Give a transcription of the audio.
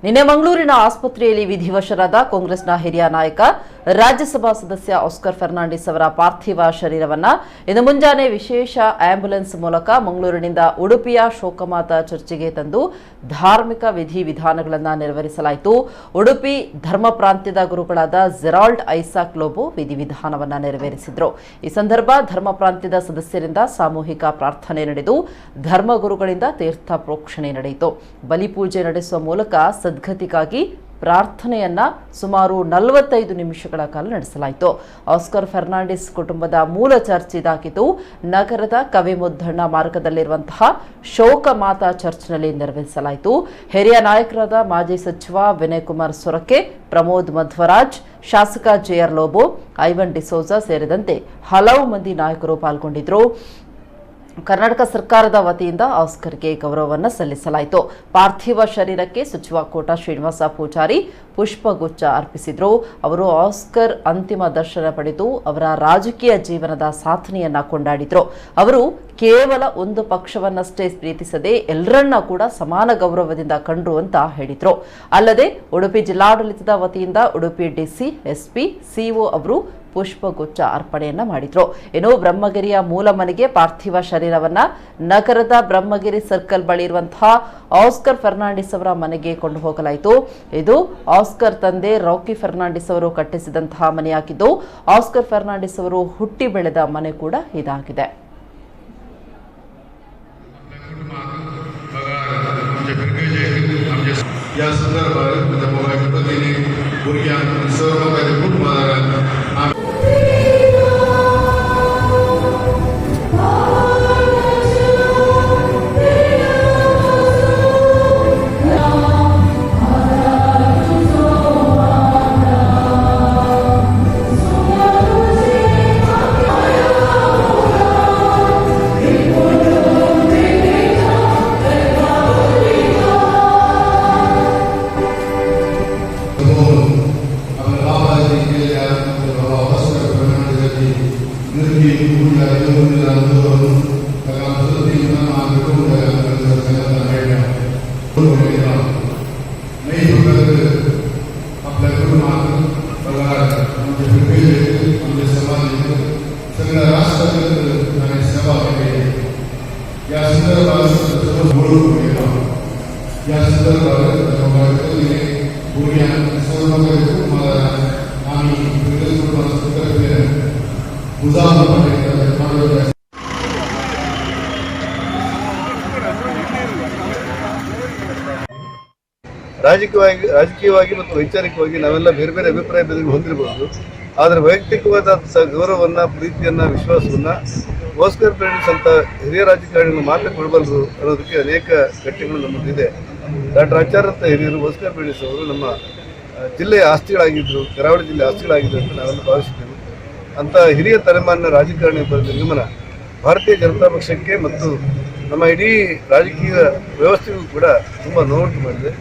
ನಿನ್ನೆ ಮಂಗಳೂರಿನ ಆಸ್ಪತ್ರೆಯಲ್ಲಿ ವಿಧಿವಶರಾದ ಕಾಂಗ್ರೆಸ್ನ ಹಿರಿಯ ನಾಯಕ ರಾಜ್ಯಸಭಾ ಸದಸ್ಯ ಆಸ್ಕರ್ ಫರ್ನಾಂಡಿಸ್ ಅವರ ಪಾರ್ಥಿವ ಶರೀರವನ್ನು ಇಂದು ಮುಂಜಾನೆ ವಿಶೇಷ ಆಂಬ್ಯುಲೆನ್ಸ್ ಮೂಲಕ ಮಂಗಳೂರಿನಿಂದ ಉಡುಪಿಯ ಶೋಕಮಾತಾ ಚರ್ಚಿಗೆ ತಂದು ಧಾರ್ಮಿಕ ವಿಧಿವಿಧಾನಗಳನ್ನು ನೆರವೇರಿಸಲಾಯಿತು. ಉಡುಪಿ ಧರ್ಮ ಪ್ರಾಂತ್ಯದ ಗುರುಗಳಾದ ಜೆರಾಲ್ಡ್ ಐಸಾಕ್ ಲೋಬೋ ವಿಧಿವಿಧಾನವನ್ನು ನೆರವೇರಿಸಿದರು. ಈ ಸಂದರ್ಭ ಧರ್ಮ ಪ್ರಾಂತ್ಯದ ಸದಸ್ಯರಿಂದ ಸಾಮೂಹಿಕ ಪ್ರಾರ್ಥನೆ ನಡೆದು ಧರ್ಮಗುರುಗಳಿಂದ ತೀರ್ಥ ಪ್ರೋಕ್ಷಣೆ ನಡೆಯಿತು. ಬಲಿಪೂಜೆ ನಡೆಸುವ ಮೂಲಕ ಸದ್ಗತಿಗಾಗಿ ಪ್ರಾರ್ಥನೆಯನ್ನ ಸುಮಾರು 45 ನಿಮಿಷಗಳ ಕಾಲ ನಡೆಸಲಾಯಿತು. ಆಸ್ಕರ್ ಫರ್ನಾಂಡಿಸ್ ಕುಟುಂಬದ ಮೂಲ ಚರ್ಚ್ ಇದಾಗಿದ್ದು ನಗರದ ಕವಿಮುದ್ದಣ್ಣ ಮಾರ್ಗದಲ್ಲಿರುವಂತಹ ಶೋಕಮಾತಾ ಚರ್ಚ್ನಲ್ಲಿ ನೆರವೇರಿಸಲಾಯಿತು. ಹಿರಿಯ ನಾಯಕರಾದ ಮಾಜಿ ಸಚಿವ ವಿನಯ್ ಕುಮಾರ್ ಸೊರಕೆ, ಪ್ರಮೋದ್ ಮಧ್ವರಾಜ್, ಶಾಸಕ ಜೆಆರ್ ಲೋಬೋ, ಐವನ್ ಡಿಸೋಜಾ ಸೇರಿದಂತೆ ಹಲವು ಮಂದಿ ನಾಯಕರು ಪಾಲ್ಗೊಂಡಿದ್ದರು. ಕರ್ನಾಟಕ ಸರ್ಕಾರದ ವತಿಯಿಂದ ಆಸ್ಕರ್ಗೆ ಗೌರವವನ್ನು ಸಲ್ಲಿಸಲಾಯಿತು. ಪಾರ್ಥಿವ ಶರೀರಕ್ಕೆ ಸಚಿವ ಕೋಟ ಶ್ರೀನಿವಾಸ ಪೂಜಾರಿ ಪುಷ್ಪಗುಚ್ಛ ಅರ್ಪಿಸಿದರು. ಅವರು ಆಸ್ಕರ್ ಅಂತಿಮ ದರ್ಶನ ಪಡೆದು ಅವರ ರಾಜಕೀಯ ಜೀವನದ ಸಾಧನೆಯನ್ನ ಕೊಂಡಾಡಿದರು. ಅವರು ಕೇವಲ ಒಂದು ಪಕ್ಷವನ್ನಷ್ಟೇ ಪ್ರೀತಿಸದೆ ಎಲ್ಲರನ್ನ ಕೂಡ ಸಮಾನ ಗೌರವದಿಂದ ಕಂಡ್ರು ಅಂತ ಹೇಳಿದ್ರು. ಅಲ್ಲದೆ ಉಡುಪಿ ಜಿಲ್ಲಾಡಳಿತದ ವತಿಯಿಂದ ಉಡುಪಿ ಡಿಸಿ, ಎಸ್ಪಿ, ಸಿಇಒ ಅವರು ಪುಷ್ಪಗುಚ್ಛ ಅರ್ಪಣೆಯನ್ನ ಮಾಡಿದ್ರು. ಇನ್ನು ಬ್ರಹ್ಮಗಿರಿಯ ಮೂಲ ಮನೆಗೆ ಪಾರ್ಥಿವ ಶರೀರವನ್ನ ನಗರದ ಬ್ರಹ್ಮಗಿರಿ ಸರ್ಕಲ್ ಬಳಿ ಇರುವಂತಹ ಆಸ್ಕರ್ ಫರ್ನಾಂಡಿಸ್ ಅವರ ಮನೆಗೆ ಕೊಂಡು ಹೋಗಲಾಯಿತು. ಇದು ಆಸ್ಕರ್ ತಂದೆ ರಾಕಿ ಫರ್ನಾಂಡಿಸ್ ಅವರು ಕಟ್ಟಿಸಿದಂತಹ ಮನೆಯಾಗಿದ್ದು ಆಸ್ಕರ್ ಫರ್ನಾಂಡಿಸ್ ಅವರು ಹುಟ್ಟಿ ಬೆಳೆದ ಮನೆ ಕೂಡ ಇದಾಗಿದೆ. ರಾಜಕೀಯವಾಗಿ ಮತ್ತು ವೈಚಾರಿಕವಾಗಿ ನಾವೆಲ್ಲ ಬೇರೆ ಬೇರೆ ಅಭಿಪ್ರಾಯ ಹೊಂದಿರಬಹುದು. ಆದರೆ ವೈಯಕ್ತಿಕವಾದ ಗೌರವವನ್ನು, ಪ್ರೀತಿಯನ್ನು, ವಿಶ್ವಾಸವನ್ನು ಆಸ್ಕರ್ ಫರ್ನಾಂಡಿಸ್ ಅಂತ ಹಿರಿಯ ರಾಜಕಾರಣಿಗಳು ಮಾತ್ರ ಕೊಡಬಲ್ಲರು ಅನ್ನೋದಕ್ಕೆ ಅನೇಕ ಘಟ್ಟಗಳು ನಮ್ಮದಿದೆ. ಡಾಕ್ಟರ್ ಆಚಾರ್ಯ ಅಂತ ಹಿರಿಯರು ಆಸ್ಕರ್ ಫರ್ನಾಂಡಿಸ್ ಅವರು ನಮ್ಮ ಜಿಲ್ಲೆಯ ಆಸ್ತಿಗಳಾಗಿದ್ದರು, ಕರಾವಳಿ ಜಿಲ್ಲೆ ಆಸ್ತಿಗಳಾಗಿದ್ದರು ಅಂತ ನಾವೆಲ್ಲ ಭಾವಿಸಿದ್ದೇವೆ. ಅಂಥ ಹಿರಿಯ ತಲೆಮಾರಿನ ರಾಜಕಾರಣಿ ಬರೆದ ನಿರ್ಗಮನ ಭಾರತೀಯ ಜನತಾ ಪಕ್ಷಕ್ಕೆ ಮತ್ತು ನಮ್ಮ ಇಡೀ ರಾಜಕೀಯ ವ್ಯವಸ್ಥೆಗೂ ಕೂಡ ತುಂಬ ನೋವುಂಟು ಮಾಡಿದೆ.